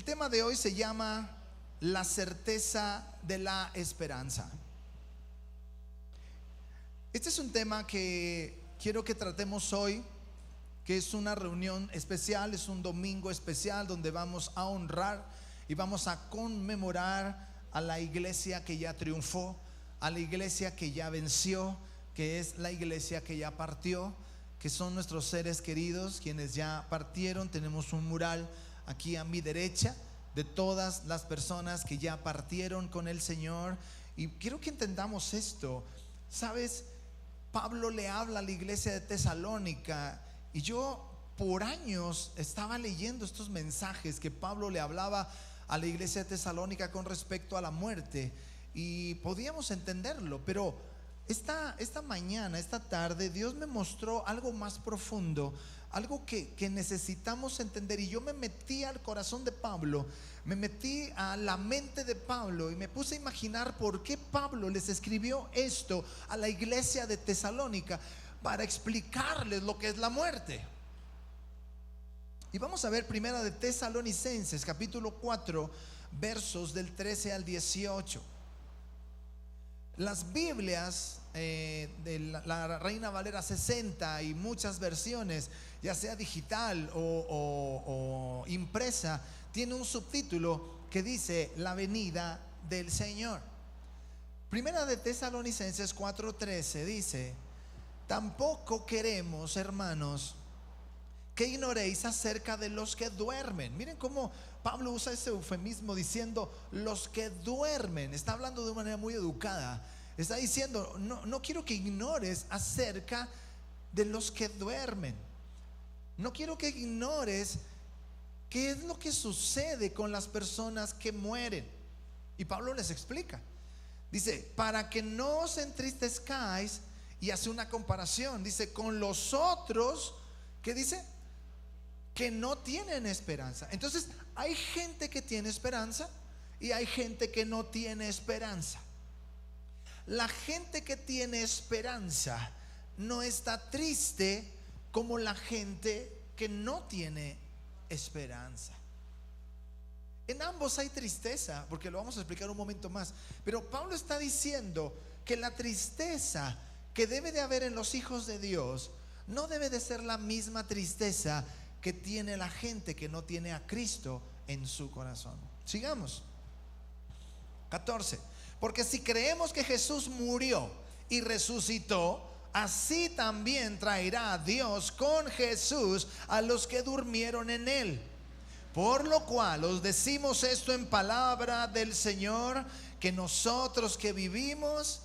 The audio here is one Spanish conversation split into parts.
El tema de hoy se llama la certeza de la esperanza. Este es un tema que quiero que tratemos hoy, que es una reunión especial, es un domingo especial donde vamos a honrar y vamos a conmemorar a la iglesia que ya triunfó, a la iglesia que ya venció, que es la iglesia que ya partió, que son nuestros seres queridos, quienes ya partieron. Tenemos un mural aquí a mi derecha de todas las personas que ya partieron con el Señor. Y quiero que entendamos esto. ¿Sabes? Pablo le habla a la iglesia de Tesalónica, y yo por años estaba leyendo estos mensajes que Pablo le hablaba a la iglesia de Tesalónica con respecto a la muerte, y podíamos entenderlo, pero esta mañana, esta tarde, Dios me mostró algo más profundo, algo que necesitamos entender. Y yo me metí al corazón de Pablo, me metí a la mente de Pablo y me puse a imaginar por qué Pablo les escribió esto a la iglesia de Tesalónica, para explicarles lo que es la muerte. Y vamos a ver primera de Tesalonicenses capítulo 4, versos del 13 al 18. Las Biblias de la Reina Valera 60 y muchas versiones, ya sea digital o impresa, tiene un subtítulo que dice la venida del Señor. Primera de Tesalonicenses 4:13 dice: tampoco queremos, hermanos, que ignoréis acerca de los que duermen. Miren cómo Pablo usa ese eufemismo diciendo los que duermen. Está hablando de una manera muy educada. Está diciendo, no quiero que ignores acerca de los que duermen. No quiero que ignores qué es lo que sucede con las personas que mueren. Y Pablo les explica. Dice, para que no os entristezcáis, y hace una comparación. Dice, con los otros, ¿qué dice? Que no tienen esperanza. Entonces, hay gente que tiene esperanza y hay gente que no tiene esperanza. La gente que tiene esperanza no está triste como la gente que no tiene esperanza. En ambos hay tristeza, porque lo vamos a explicar un momento más. Pero Pablo está diciendo que la tristeza que debe de haber en los hijos de Dios no debe de ser la misma tristeza que tiene la gente que no tiene a Cristo en su corazón. Sigamos. 14. Porque si creemos que Jesús murió y resucitó, así también traerá a Dios con Jesús a los que durmieron en él. Por lo cual os decimos esto en palabra del Señor, que nosotros que vivimos,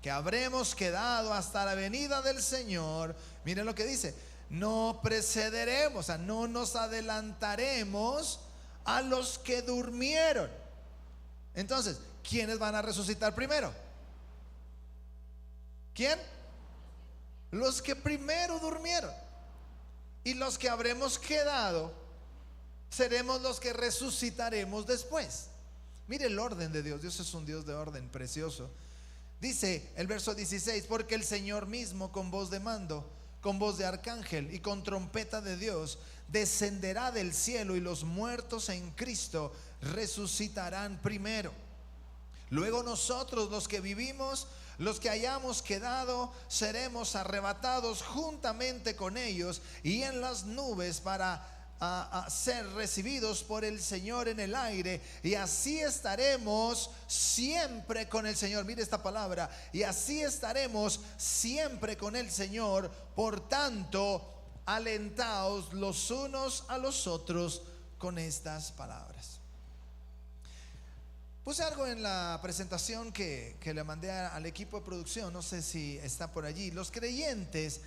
que habremos quedado hasta la venida del Señor, miren lo que dice, no precederemos, o sea, no nos adelantaremos a los que durmieron. Entonces, ¿quiénes van a resucitar primero? ¿Quién? Los que primero durmieron. Y los que habremos quedado seremos los que resucitaremos después. Mire el orden de Dios. Dios es un Dios de orden precioso. Dice el verso 16: porque el Señor mismo con voz de mando, con voz de arcángel y con trompeta de Dios descenderá del cielo, y los muertos en Cristo resucitarán primero. Luego nosotros, los que vivimos, los que hayamos quedado, seremos arrebatados juntamente con ellos y en las nubes para a ser recibidos por el Señor en el aire, y así estaremos siempre con el Señor. Mire esta palabra: y así estaremos siempre con el Señor. Por tanto, alentaos los unos a los otros con estas palabras. Puse algo en la presentación que le mandé al equipo de producción, no sé si está por allí. Los creyentes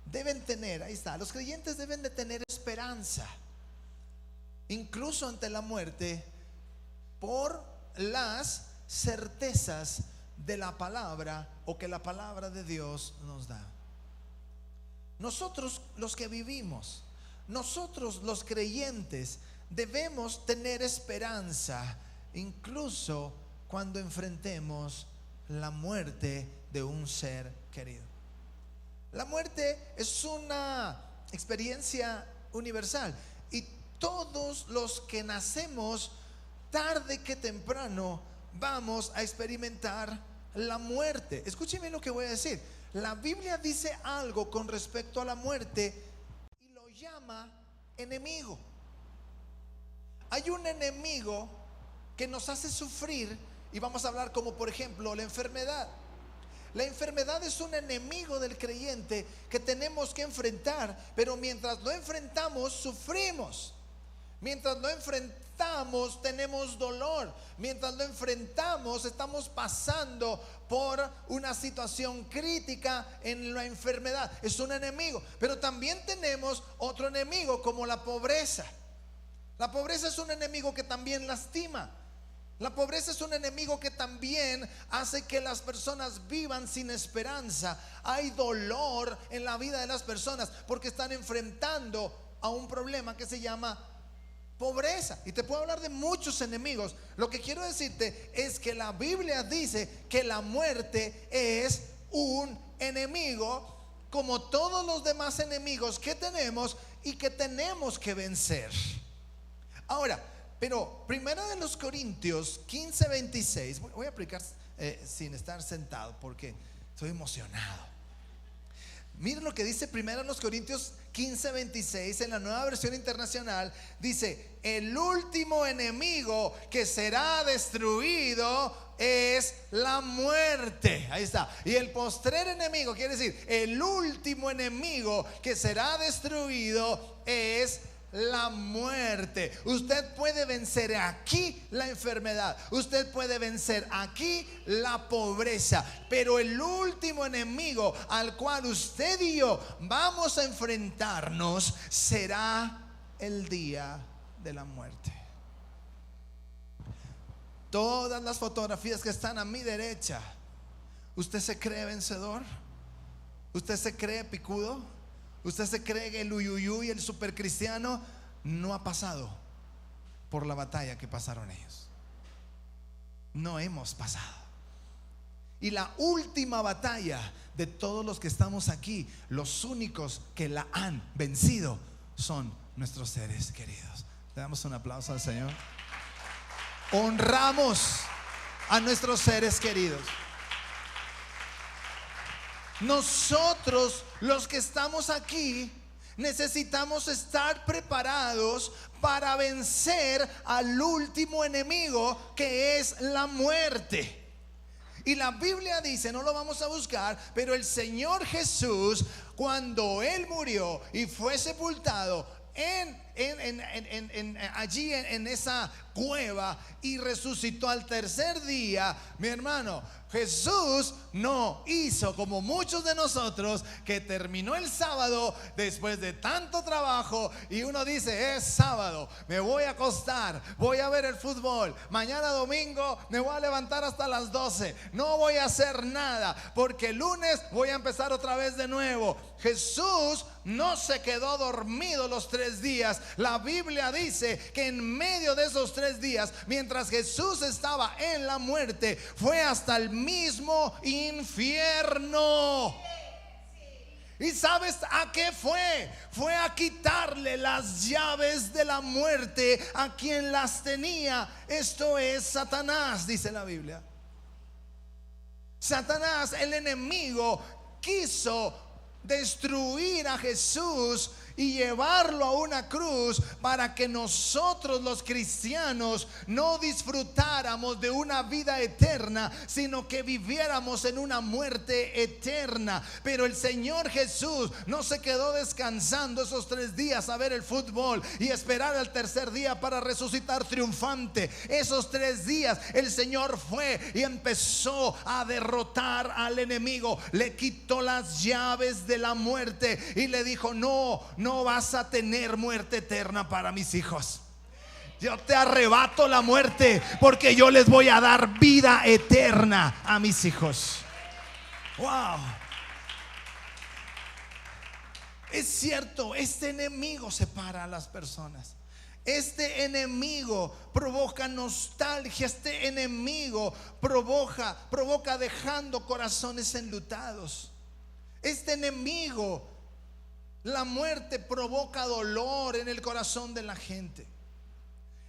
deben tener, ahí está, los creyentes deben de tener esperanza, incluso ante la muerte, por las certezas de la palabra, o que la palabra de Dios nos da. Nosotros los que vivimos, nosotros los creyentes, debemos tener esperanza, incluso cuando enfrentemos la muerte de un ser querido. La muerte es una experiencia universal, y todos los que nacemos, tarde que temprano, vamos a experimentar la muerte. Escúcheme lo que voy a decir. La Biblia dice algo con respecto a la muerte y lo llama enemigo. Hay un enemigo que nos hace sufrir, y vamos a hablar como por ejemplo la enfermedad. La enfermedad es un enemigo del creyente que tenemos que enfrentar, pero mientras lo enfrentamos sufrimos. Mientras lo enfrentamos tenemos dolor. Mientras lo enfrentamos estamos pasando por una situación crítica en la enfermedad. Es un enemigo. Pero también tenemos otro enemigo como la pobreza. La pobreza es un enemigo que también lastima. La pobreza es un enemigo que también hace que las personas vivan sin esperanza. Hay dolor en la vida de las personas porque están enfrentando a un problema que se llama pobreza. Y te puedo hablar de muchos enemigos. Lo que quiero decirte es que la Biblia dice que la muerte es un enemigo, como todos los demás enemigos que tenemos y que tenemos que vencer. Ahora, pero Primera de los Corintios 15:26, voy a aplicar sin estar sentado porque estoy emocionado. Miren lo que dice Primera de los Corintios 15:26 en la Nueva Versión Internacional. Dice: el último enemigo que será destruido es la muerte. Ahí está. Y el postrer enemigo, quiere decir, el último enemigo que será destruido es la muerte. Usted puede vencer aquí la enfermedad, usted puede vencer aquí la pobreza, pero el último enemigo al cual usted y yo vamos a enfrentarnos será el día de la muerte. Todas las fotografías que están a mi derecha, ¿usted se cree vencedor? ¿Usted se cree picudo? ¿Usted se cree que el uyuyuy, el supercristiano, no ha pasado por la batalla que pasaron ellos? No hemos pasado. Y la última batalla de todos los que estamos aquí, los únicos que la han vencido son nuestros seres queridos. Le damos un aplauso al Señor. Honramos a nuestros seres queridos. Nosotros, los que estamos aquí, necesitamos estar preparados para vencer al último enemigo, que es la muerte. Y la Biblia dice, no lo vamos a buscar, pero el Señor Jesús, cuando Él murió y fue sepultado allí en esa cueva y resucitó al tercer día, mi hermano, Jesús no hizo como muchos de nosotros, que terminó el sábado después de tanto trabajo y uno dice: es sábado, me voy a acostar, voy a ver el fútbol, mañana domingo me voy a levantar hasta las 12, no voy a hacer nada porque el lunes voy a empezar otra vez de nuevo. Jesús no se quedó dormido los 3 días. La Biblia dice que en medio de esos 3 días, mientras Jesús estaba en la muerte, fue hasta el mismo infierno. ¿Y sabes a qué fue? Fue a quitarle las llaves de la muerte a quien las tenía. Esto es Satanás, dice la Biblia. Satanás, el enemigo, quiso destruir a Jesús y llevarlo a una cruz para que nosotros, los cristianos, no disfrutáramos de una vida eterna, sino que viviéramos en una muerte eterna. Pero el Señor Jesús no se quedó descansando esos 3 días a ver el fútbol y esperar al tercer día para resucitar triunfante. Esos 3 días el Señor fue y empezó a derrotar al enemigo. Le quitó las llaves de la muerte y le dijo: no vas a tener muerte eterna para mis hijos. Yo te arrebato la muerte porque yo les voy a dar vida eterna a mis hijos. Wow. Es cierto, este enemigo separa a las personas. Este enemigo provoca nostalgia. Este enemigo provoca dejando corazones enlutados. Este enemigo La muerte provoca dolor en el corazón de la gente.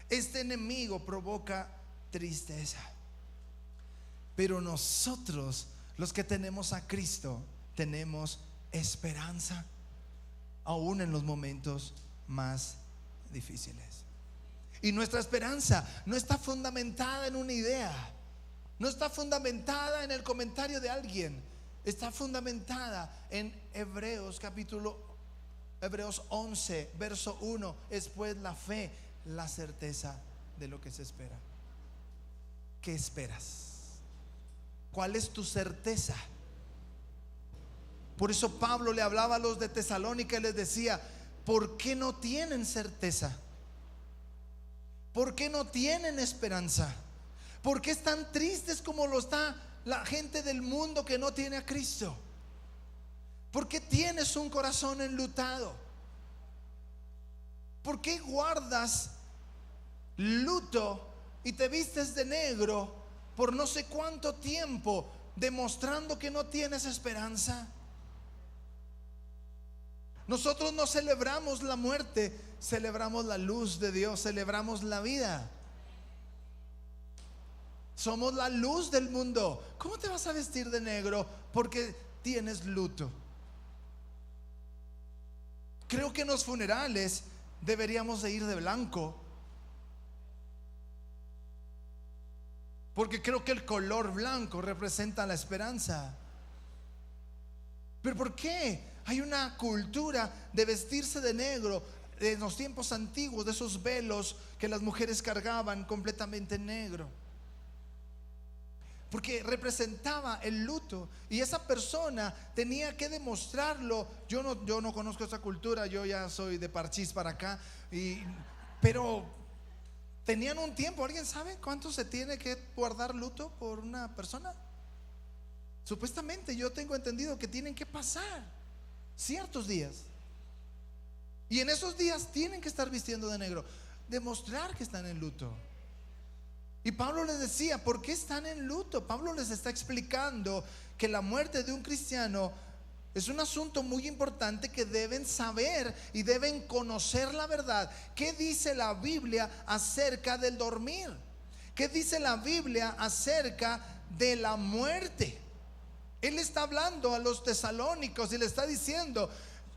Este enemigo provoca tristeza. Pero nosotros, los que tenemos a Cristo, tenemos esperanza, aún en los momentos más difíciles. Y nuestra esperanza no está fundamentada en una idea, no está fundamentada en el comentario de alguien, está fundamentada en Hebreos 11, verso 1. Es pues la fe, la certeza de lo que se espera. ¿Qué esperas? ¿Cuál es tu certeza? Por eso Pablo le hablaba a los de Tesalónica y les decía: ¿por qué no tienen certeza? ¿Por qué no tienen esperanza? ¿Por qué están tristes como lo está la gente del mundo que no tiene a Cristo? ¿Por qué tienes un corazón enlutado? ¿Por qué guardas luto y te vistes de negro por no sé cuánto tiempo, demostrando que no tienes esperanza? Nosotros no celebramos la muerte, celebramos la luz de Dios, celebramos la vida. Somos la luz del mundo. ¿Cómo te vas a vestir de negro porque tienes luto? Creo que en los funerales deberíamos de ir de blanco, porque creo que el color blanco representa la esperanza. ¿Pero por qué hay una cultura de vestirse de negro? En los tiempos antiguos, de esos velos que las mujeres cargaban completamente negro, porque representaba el luto, y esa persona tenía que demostrarlo. Yo no conozco esa cultura, yo ya soy de Parchís para acá, pero tenían un tiempo. ¿Alguien sabe cuánto se tiene que guardar luto por una persona? Supuestamente yo tengo entendido que tienen que pasar ciertos días, y en esos días tienen que estar vistiendo de negro, demostrar que están en luto. Y Pablo les decía: ¿por qué están en luto? Pablo les está explicando que la muerte de un cristiano es un asunto muy importante, que deben saber y deben conocer la verdad. ¿Qué dice la Biblia acerca del dormir? ¿Qué dice la Biblia acerca de la muerte? Él está hablando a los tesalónicos y le está diciendo,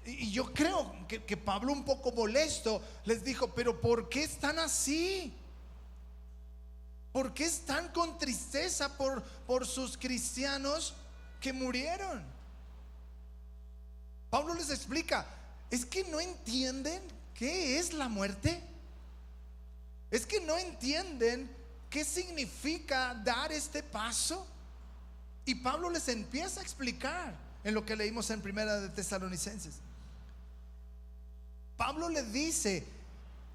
y yo creo que Pablo, un poco molesto, les dijo: ¿pero por qué están así? ¿Por qué están con tristeza por sus cristianos que murieron? Pablo les explica: ¿es que no entienden qué es la muerte? ¿Es que no entienden qué significa dar este paso? Y Pablo les empieza a explicar en lo que leímos en Primera de Tesalonicenses. Pablo les dice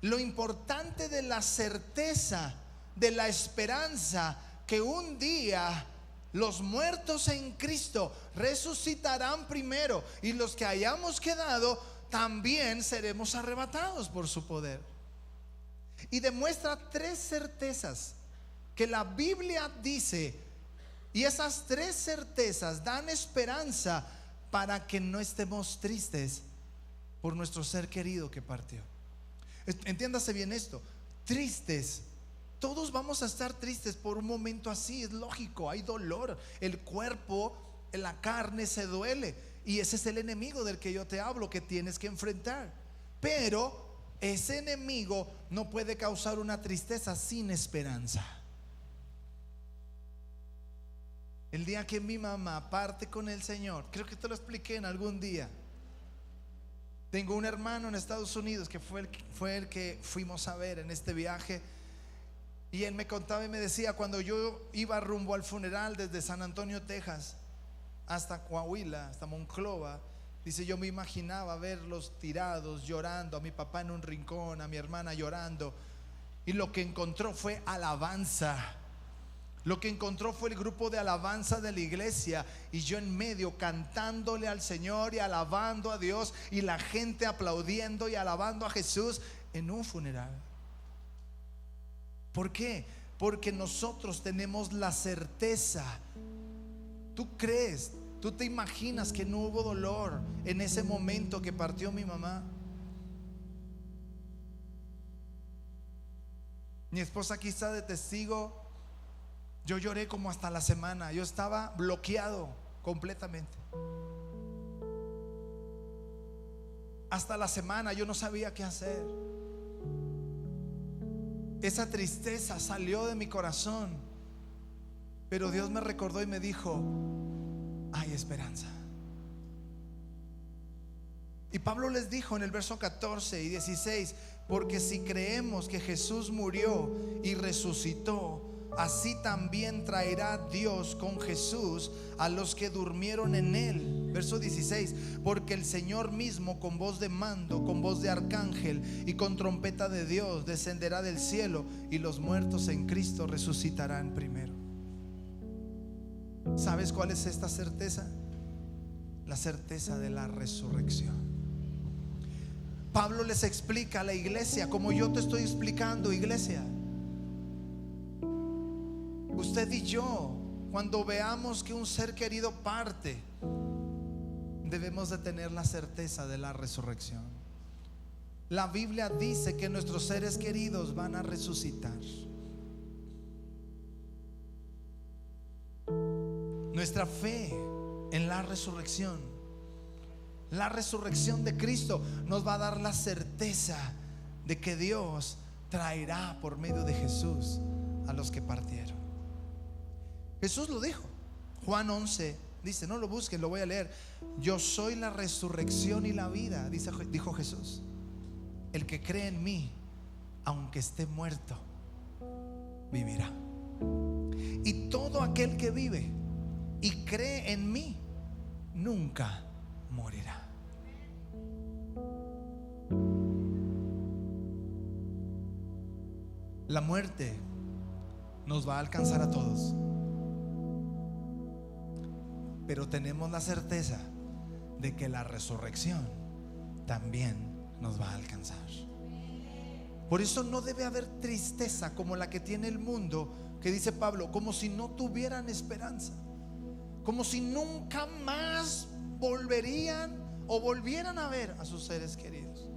lo importante de la certeza, de la esperanza, que un día los muertos en Cristo resucitarán primero, y los que hayamos quedado también seremos arrebatados por su poder. Y demuestra tres certezas que la Biblia dice, y esas tres certezas dan esperanza para que no estemos tristes por nuestro ser querido que partió. Entiéndase bien esto: tristes, todos vamos a estar tristes por un momento así, es lógico, hay dolor, el cuerpo, la carne se duele, y ese es el enemigo del que yo te hablo, que tienes que enfrentar. Pero ese enemigo no puede causar una tristeza sin esperanza. El día que mi mamá parte con el Señor, creo que te lo expliqué en algún día. Tengo un hermano en Estados Unidos que fue el que fuimos a ver en este viaje, y él me contaba y me decía: cuando yo iba rumbo al funeral desde San Antonio, Texas, hasta Coahuila, hasta Monclova, dice, yo me imaginaba verlos tirados, llorando, a mi papá en un rincón, a mi hermana llorando, y lo que encontró fue alabanza. Lo que encontró fue el grupo de alabanza de la iglesia, y yo en medio cantándole al Señor y alabando a Dios, y la gente aplaudiendo y alabando a Jesús en un funeral. ¿Por qué? Porque nosotros tenemos la certeza. Tú crees, ¿Tú te imaginas que no hubo dolor en ese momento que partió mi mamá? Mi esposa aquí está de testigo. Yo lloré como hasta la semana. Yo estaba bloqueado completamente. Hasta la semana yo no sabía qué hacer. Esa tristeza salió de mi corazón, pero Dios me recordó y me dijo: hay esperanza. Y Pablo les dijo en el verso 14 y 16: porque si creemos que Jesús murió y resucitó, así también traerá Dios con Jesús a los que durmieron en él. Verso 16: porque el Señor mismo, con voz de mando, con voz de arcángel y con trompeta de Dios, descenderá del cielo, y los muertos en Cristo resucitarán primero. ¿Sabes cuál es esta certeza? La certeza de la resurrección. Pablo les explica a la iglesia, como yo te estoy explicando, iglesia. Usted y yo, cuando veamos que un ser querido parte, debemos de tener la certeza de la resurrección. La Biblia dice que nuestros seres queridos van a resucitar. Nuestra fe en la resurrección de Cristo nos va a dar la certeza de que Dios traerá por medio de Jesús a los que partieron. Jesús lo dijo. Juan 11 dice, no lo busquen, lo voy a leer: yo soy la resurrección y la vida, dijo Jesús. El que cree en mí, aunque esté muerto, vivirá. Y todo aquel que vive y cree en mí nunca morirá. La muerte nos va a alcanzar a todos, pero tenemos la certeza de que la resurrección también nos va a alcanzar. Por eso no debe haber tristeza como la que tiene el mundo, que dice Pablo, como si no tuvieran esperanza, como si nunca más volvieran a ver a sus seres queridos.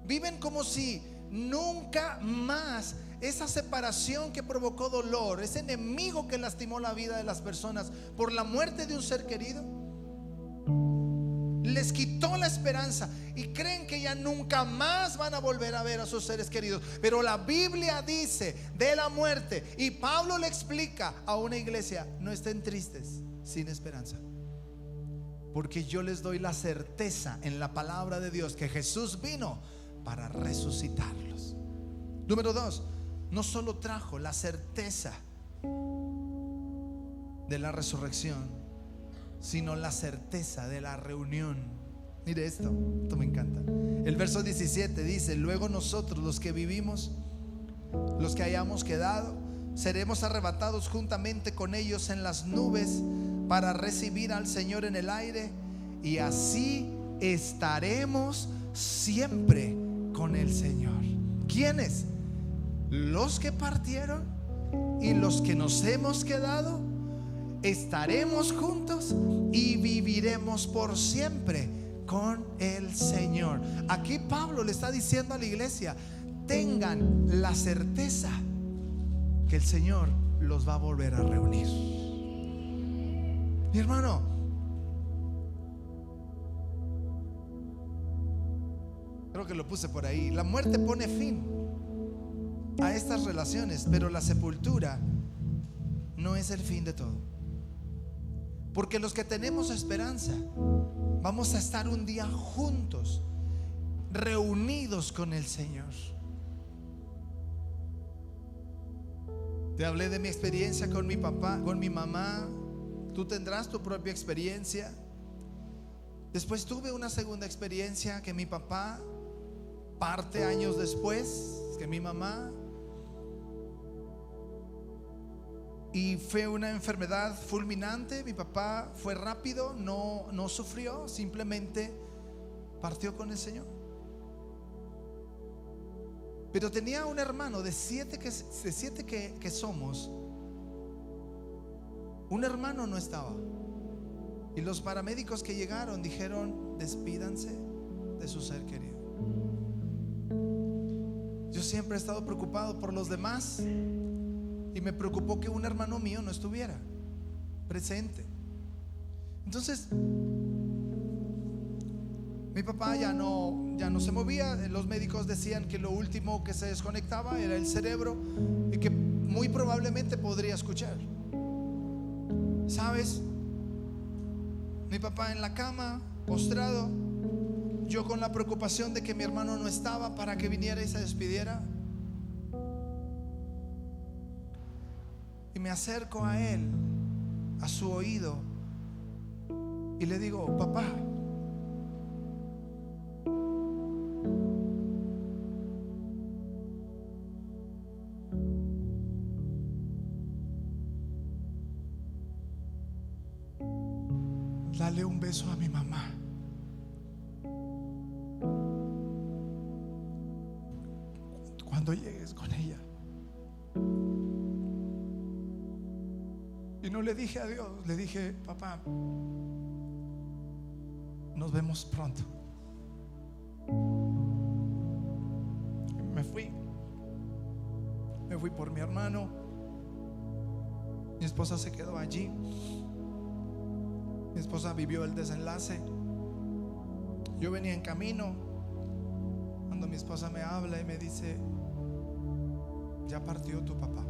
Viven como si nunca más esa separación que provocó dolor, ese enemigo que lastimó la vida de las personas por la muerte de un ser querido, les quitó la esperanza y creen que ya nunca más van a volver a ver a sus seres queridos. Pero la Biblia dice de la muerte, y Pablo le explica a una iglesia: no estén tristes, sin esperanza, porque yo les doy la certeza en la palabra de Dios que Jesús vino para resucitarlos. Número 2, no solo trajo la certeza de la resurrección, sino la certeza de la reunión. Mire esto me encanta. El verso 17 dice: luego nosotros, los que vivimos, los que hayamos quedado, seremos arrebatados juntamente con ellos en las nubes para recibir al Señor en el aire, y así estaremos siempre con el Señor. ¿Quiénes? Los que partieron y los que nos hemos quedado estaremos juntos y viviremos por siempre con el Señor. Aquí Pablo le está diciendo a la iglesia: tengan la certeza que el Señor los va a volver a reunir. Mi hermano, creo que lo puse por ahí. La muerte pone fin a estas relaciones, pero la sepultura no es el fin de todo. Porque los que tenemos esperanza vamos a estar un día juntos, reunidos con el Señor. Te hablé de mi experiencia con mi papá, con mi mamá. Tú tendrás tu propia experiencia. Después tuve una segunda experiencia, que mi papá parte años después que mi mamá, y fue una enfermedad fulminante. Mi papá fue rápido, no sufrió, simplemente partió con el Señor. Pero tenía un hermano de siete que somos. Un hermano no estaba. Y los paramédicos que llegaron dijeron: despídanse de su ser querido. Yo siempre he estado preocupado por los demás y me preocupó que un hermano mío no estuviera presente. Entonces mi papá ya no se movía. Los médicos decían que lo último que se desconectaba era el cerebro y que muy probablemente podría escuchar. ¿Sabes? Mi papá en la cama, postrado, yo con la preocupación de que mi hermano no estaba para que viniera y se despidiera. Y me acerco a él, a su oído, y le digo: papá, dale un beso a mi mamá. Cuando llegues con ella. Y no le dije adiós, le dije: papá, nos vemos pronto. Me fui por mi hermano. Mi esposa se quedó allí. Mi esposa vivió el desenlace. Yo venía en camino cuando mi esposa me habla y me dice: ya partió tu papá.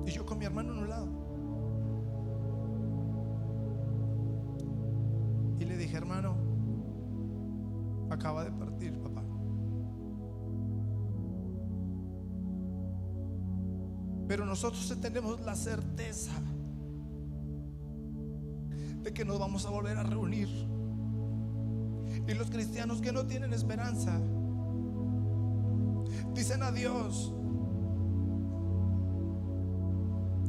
Y yo con mi hermano en un lado. Y le dije: hermano, acaba de partir papá. Pero nosotros tenemos la certeza de que nos vamos a volver a reunir. Y los cristianos que no tienen esperanza dicen adiós.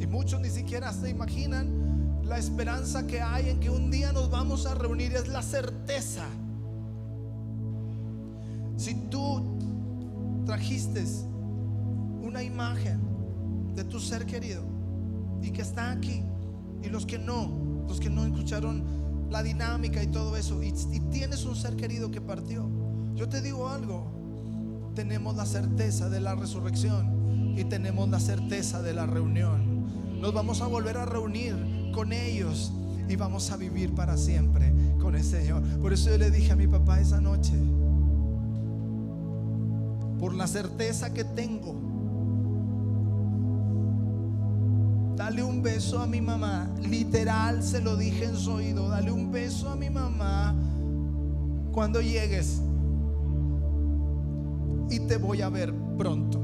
Y muchos ni siquiera se imaginan la esperanza que hay en que un día nos vamos a reunir. Es la certeza. Si tú trajiste una imagen de tu ser querido y que está aquí, y los que no escucharon la dinámica y todo eso, y tienes un ser querido que partió, yo te digo algo: tenemos la certeza de la resurrección y tenemos la certeza de la reunión. Nos vamos a volver a reunir con ellos y vamos a vivir para siempre con el Señor. Por eso yo le dije a mi papá esa noche: por la certeza que tengo, dale un beso a mi mamá. Literal se lo dije en su oído: dale un beso a mi mamá cuando llegues, y te voy a ver pronto.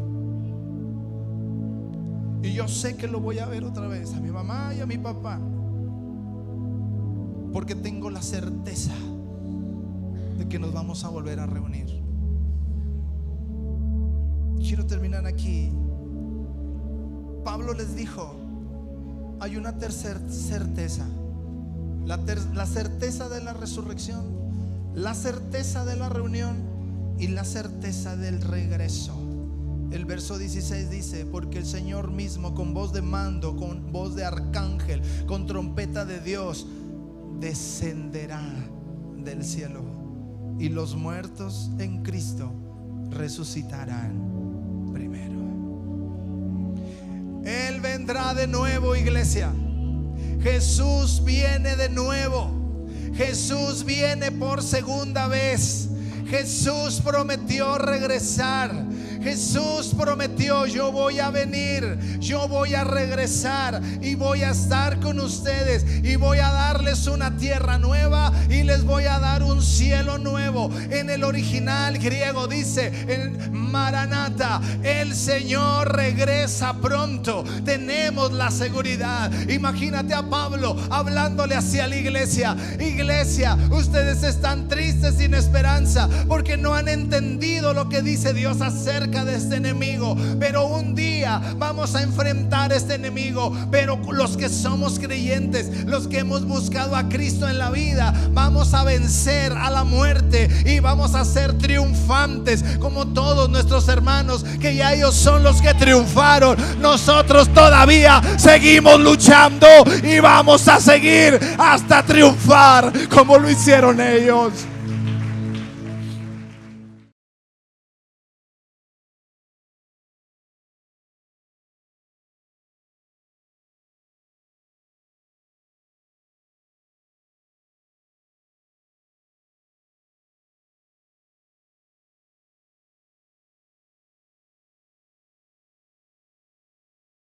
Y yo sé que lo voy a ver otra vez, a mi mamá y a mi papá, porque tengo la certeza de que nos vamos a volver a reunir. Quiero terminar aquí. Pablo les dijo: hay una tercera certeza, la certeza de la resurrección, la certeza de la reunión y la certeza del regreso. El verso 16 dice: porque el Señor mismo, con voz de mando, con voz de arcángel, con trompeta de Dios, descenderá del cielo, y los muertos en Cristo resucitarán primero. Él vendrá de nuevo, iglesia. Jesús viene de nuevo. Jesús viene por segunda vez. Jesús prometió regresar. Jesús prometió: yo voy a venir, yo voy a regresar y voy a estar con ustedes, y voy a darles una tierra nueva y les voy a dar un cielo nuevo. En el original griego dice, en Maranata, el Señor regresa pronto. Tenemos la seguridad. Imagínate a Pablo hablándole hacia la iglesia: iglesia, ustedes están tristes, sin esperanza, porque no han entendido lo que dice Dios acerca cerca de este enemigo, pero un día vamos a enfrentar este enemigo. Pero los que somos creyentes, los que hemos buscado a Cristo en la vida, vamos a vencer a la muerte y vamos a ser triunfantes como todos nuestros hermanos, que ya ellos son los que triunfaron. Nosotros todavía seguimos luchando y vamos a seguir hasta triunfar como lo hicieron ellos.